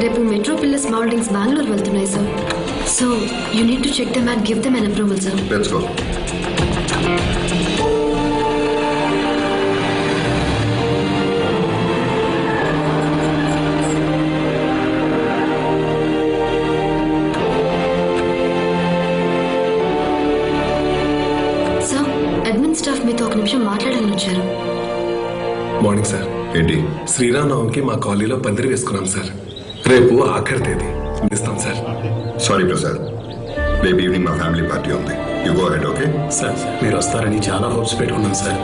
రేపు మెట్రోపిల్లస్ మౌల్డింగ్స్ బెంగళూరు వెళ్తున్నాయి sir. So you need to check them and give them an approval sir. Let's go. Sir admin staff మీతో ఒక నిమిషం మాట్లాడాలని వచ్చారు. Morning sir. ఏంటి? శ్రీరామనవమికి మా కాలనీలో పందిరి వేసుకున్నాం సార్. రేపు ఆఖరి తేదీ ఇస్తాం సార్. సారీ ప్రసాద్, రేపు ఈవినింగ్ మా ఫ్యామిలీ పార్టీ ఉంది. You go ahead. Okay sir, మీరు వస్తారని చాలా హోప్స్ పెట్టుకున్నాం sir.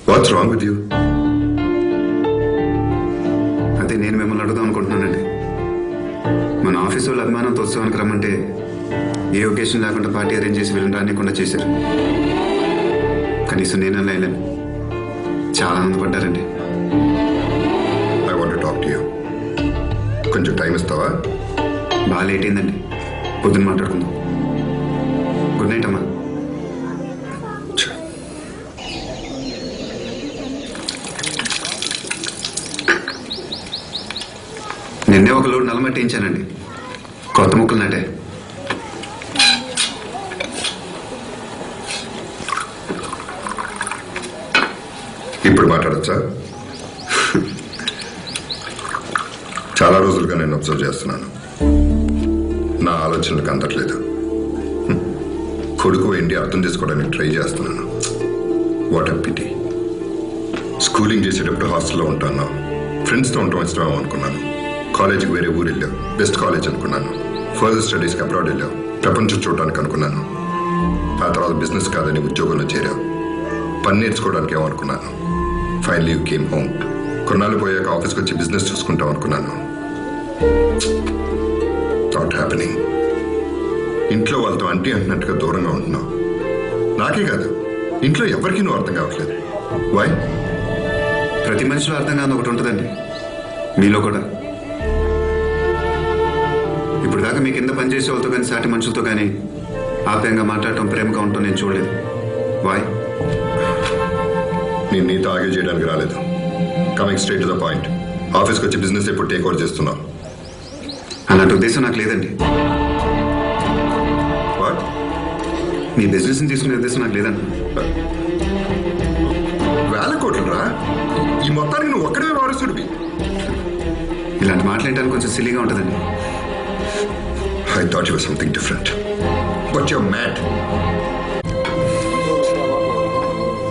What's wrong with you? అదే నేను మిమ్మల్ని అడుగుదాం అనుకుంటున్నానండి. మన ఆఫీస్ వాళ్ళు అభిమానంతో ఉత్సవానికి రమ్మంటే ఏ ఒకేషన్ లేకుండా పార్టీ అరేంజ్ చేసి వీళ్ళని రానికుండా చేశారు. కనీసం నేను వెళ్ళలేను. చాలా ఆనందపడ్డారండి. I want to talk to you. కొంచెం టైం ఇస్తావా? బాగా లేట్ అయిందండి, పొద్దున్న మాట్లాడుకుందాం. గుడ్ నైట్ అమ్మా. నిన్నే ఒక లోడ్ నల్లమట్టించానండి, కొత్త ముక్కలు నాటే. ఇప్పుడు మాట్లాడచ్చా? చాలా రోజులుగా నేను అబ్జర్వ్ చేస్తున్నాను. నా ఆలోచనలకు అందట్లేదు. కొడుకు ఏంటి అర్థం చేసుకోవడానికి ట్రై చేస్తున్నాను. What a PT. స్కూలింగ్ చేసేటప్పుడు హాస్టల్లో ఉంటాను. ఫ్రెండ్స్తో ఉండటం ఇష్టమేమో అనుకున్నాను. కాలేజీకి వేరే ఊరు వెళ్ళావు, బెస్ట్ కాలేజ్ అనుకున్నాను. ఫర్దర్ స్టడీస్కి అబ్రాడ్ వెళ్ళావు, ప్రపంచం చూడడానికి అనుకున్నాను. ఆ తర్వాత బిజినెస్ కాదని ఉద్యోగంలో చేరావు, పని నేర్చుకోవడానికి ఏమనుకున్నాను. Finally you came home. కొన్నాళ్ళు పోయాక ఆఫీస్కి వచ్చి బిజినెస్ చూసుకుంటాం అనుకున్నాను. Not happening. ఇంట్లో వాళ్ళతో అంటే అంటున్నట్టుగా దూరంగా ఉంటున్నావు. నాకే కాదు, ఇంట్లో ఎవరికీ నువ్వు అర్థం కావట్లేదు. వై? ప్రతి మనిషిలో అర్థం కాని ఒకటి ఉంటుందండి, మీలో కూడా. ఇప్పుడు దాకా మీ కింద పనిచేసే వాళ్ళతో కానీ సాటి మనుషులతో కానీ ఆప్యాయంగా మాట్లాడటం, ప్రేమగా ఉండటం నేను చూడలేదు. వై? నేను నీతో ఆర్గ్యూ చేయడానికి రాలేదు. Coming straight to the point. ఆఫీస్కి వచ్చి బిజినెస్ ఎప్పుడు టేక్ ఓవర్ చేస్తున్నావు? అలాంటి ఉద్దేశం నాకు లేదండి. వాట్? మీ బిజినెస్ని తీసుకునే ఉద్దేశం నాకు లేదండి. వేల కోట్లు రా, ఈ మొత్తానికి నువ్వు ఒక్కడే వారసుడివి. ఇలాంటి మాట్లాడటానికి కొంచెం సిల్లీగా ఉంటుందండి. I thought you were something different. But you're mad.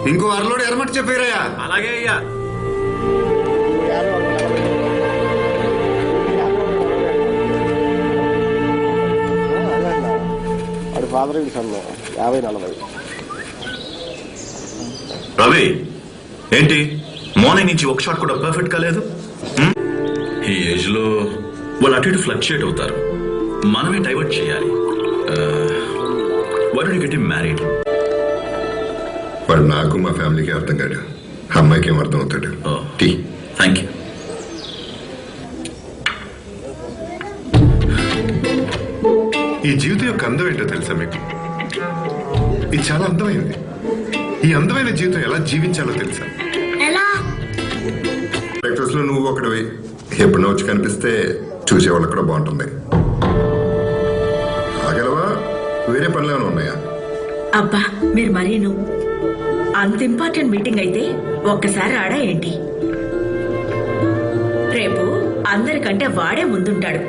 ఇంకో అరలోడు ఎరమట్టి చెప్పారయ్యా. అలాగే అయ్యా. రవి, ఏంటి మార్నింగ్ నుంచి ఒక షాట్ కూడా పర్ఫెక్ట్ కాలేదు? ఈ ఏజ్ లో వాళ్ళు అటు ఇటు ఫ్లక్చుయేట్ అవుతారు, మనమే డైవర్ట్ చేయాలి. Why don't you get married? వాడు నాకు మా ఫ్యామిలీకి అర్థం కాడు, అమ్మాయికి ఏం అర్థం అవుతాడు. టీ. Thank you. ఈ జీవితం యొక్క అందం ఏంటో తెలుసా మీకు? ఇది చాలా అందమైంది. ఈ అందమైన జీవితం ఎలా జీవించాలో తెలుసా? బ్రేక్ఫాస్ట్ లో నువ్వు ఒకటివి ఎప్పుడో వచ్చి కనిపిస్తే చూసేవాళ్ళకి కూడా బాగుంటుంది. ఆగలవా? వేరే పనులు ఏమైనా ఉన్నాయా? అబ్బా, మీరు మరీను. అంత ఇంపార్టెంట్ మీటింగ్ అయితే ఒక్కసారి రాడా ఏంటి? రేపు అందరికంటే వాడే ముందుంటాడు.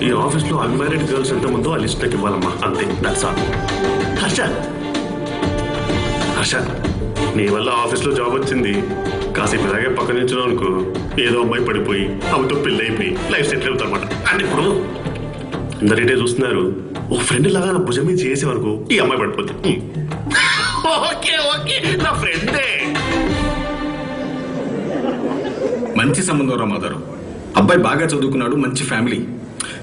ఈ ఆఫీస్ లో అన్మ్యారీడ్ గర్ల్స్ ఎంత ముందో ఆ లిస్ట్ నాకు ఇవ్వాలమ్మా, అంతే. That's all. హర్ష, హర్ష, నీ వల్ల ఆఫీస్ లో జాబ్ వచ్చింది. కాసేపు ఇలాగే పక్కన నిల్చున్నావు అనుకో, ఏదో అమ్మాయి పడిపోయి ఆమెతో పెళ్ళి అయిపోయి లైఫ్ సెటిల్ అవుతారు అనమాట. అంటే ఇప్పుడు అందరు ఇటే చూస్తున్నారు, ఓ ఫ్రెండ్ లాగా నా భుజం మీద చేసేవరకు ఈ అమ్మాయి పడిపోతుంది. ఓకే ఓకే, నా ఫ్రెండే. మంచి సంబంధం రా మాధవ్. అబ్బాయి బాగా చదువుకున్నాడు, మంచి ఫ్యామిలీ.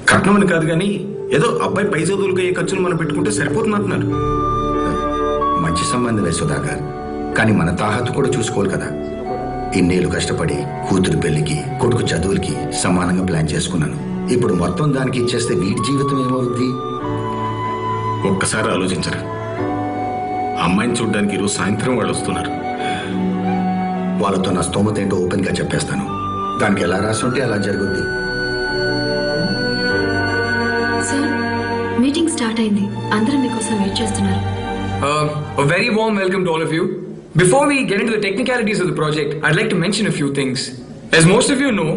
కట్నం అని కాదు కానీ ఏదో అబ్బాయి పై చదువులకు ఏ ఖర్చులు మనం పెట్టుకుంటే సరిపోతుంది అంటున్నారు. మంచి సంబంధమే సుధాకర్, కానీ మన తాహతు కూడా చూసుకోవాలి కదా. ఇన్నేళ్ళు కష్టపడి కూతురు పెళ్లికి, కొడుకు చదువులకి సమానంగా ప్లాన్ చేసుకున్నాను. ఇప్పుడు మొత్తం దానికి ఇచ్చేస్తే వీడి జీవితం ఏమవుద్ది? ఒక్కసారి ఆలోచించరు. అమ్మాయిని చూడడానికి ఈరోజు సాయంత్రం వాళ్ళు వస్తున్నారు. వాళ్ళతో నా స్తోమత ఏంటో ఓపెన్గా చెప్పేస్తాను. దానికి ఎలా రాసుంటే అలా జరుగుద్ది. సార్, మీటింగ్ స్టార్ట్ అయింది. అందరూ మీకోసం వెయిట్ చేస్తున్నారు. A very warm welcome to all of you. Before we get into the technicalities of the project, I'd like to mention a few things. As most of you know,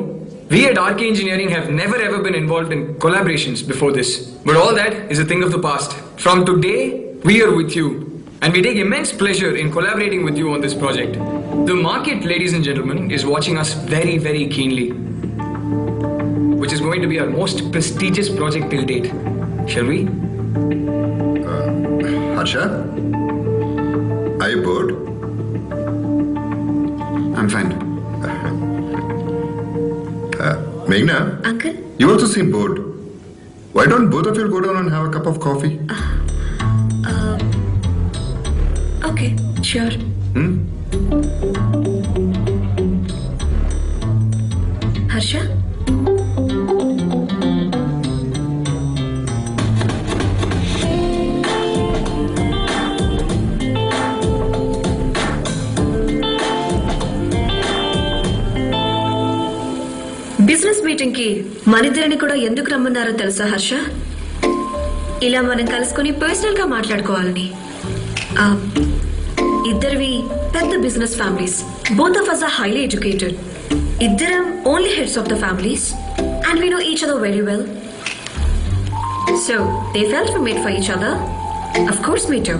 we at RK Engineering have never ever been involved in collaborations before this. But all that is a thing of the past. From today, we are with you. And we take immense pleasure in collaborating with you on this project. The market, ladies and gentlemen, is watching us very, very keenly, which is going to be our most prestigious project till date. Shall we? Harsha, hi board. I'm fine. Meghna, Uncle? you also seem bored. Why don't both of you go down and have a cup of coffee? Okay, sure. Harsha? Business meeting కి మనిద్దరిని కూడా ఎందుకు రమ్మన్నారో తెలుసా హర్ష? ఇలా మనం కలుసుకుని personal గా మాట్లాడుకోవాలని. ఇద్దరివి పెద్ద business families. Both of us are highly educated. ఇద్దరం only heads of the families and we know each other very well. So they felt we made for each other. Of course me too.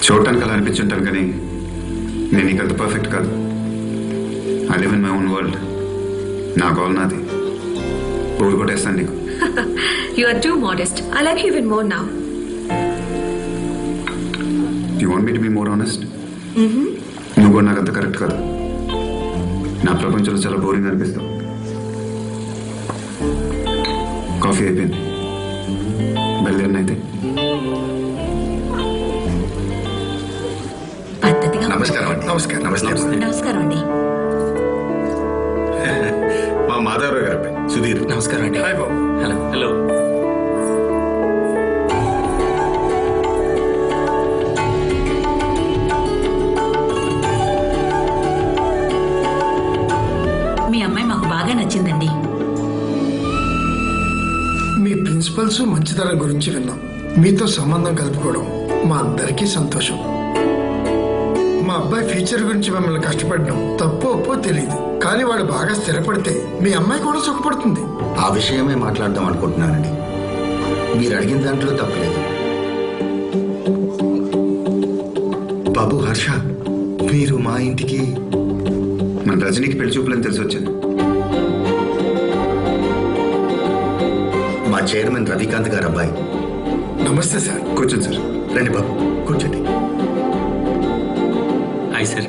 చూడటానికి అలా అనిపించుంటాను కానీ నేను నీకు అంత perfect కాదు. I live in my own world. నా goal నాది. Bore కొట్టేస్తాను నీకు. You are too modest. I like you even more now. You want me to be more honest? నువ్వు కూడా నాకు అంత కరెక్ట్ కాదు. నా ప్రపంచంలో చాలా బోరింగ్ అనిపిస్తావు. కాఫీ అయిపోయింది, బయలుదేరినైతే. నమస్కారం అండి. నమస్కారం. నమస్తే. నమస్కారం అండి. మా మాధవరావు గారి అబ్బాయి సుధీర్. నమస్కారం అండి. హాయ్ బాబు. హలో. హలో. మీ అమ్మాయి మాకు బాగా నచ్చిందండి. మీ ప్రిన్సిపల్స్ మంచితనం గురించి విన్నాం. మీతో సంబంధం కలుపుకోవడం మా అందరికీ సంతోషం. మా అబ్బాయి ఫ్యూచర్ గురించి మిమ్మల్ని కష్టపడడం తప్పో ఒప్పో తెలియదు, కానీ వాడు బాగా స్థిరపడితే మీ అమ్మాయి కూడా సుఖపడుతుంది. ఆ విషయమే మాట్లాడదాం అనుకుంటున్నానండి. మీరు అడిగిన దాంట్లో తప్పలేదు. బాబు హర్ష, మీరు మా ఇంటికి మన రజనీకి పెళ్లి చూపులని తెలిసి వచ్చాను. మా చైర్మన్ రవికాంత్ గారు అబ్బాయి. నమస్తే సార్. కూర్చోండి సార్. రండి బాబు, కూర్చోండి. Hi sir.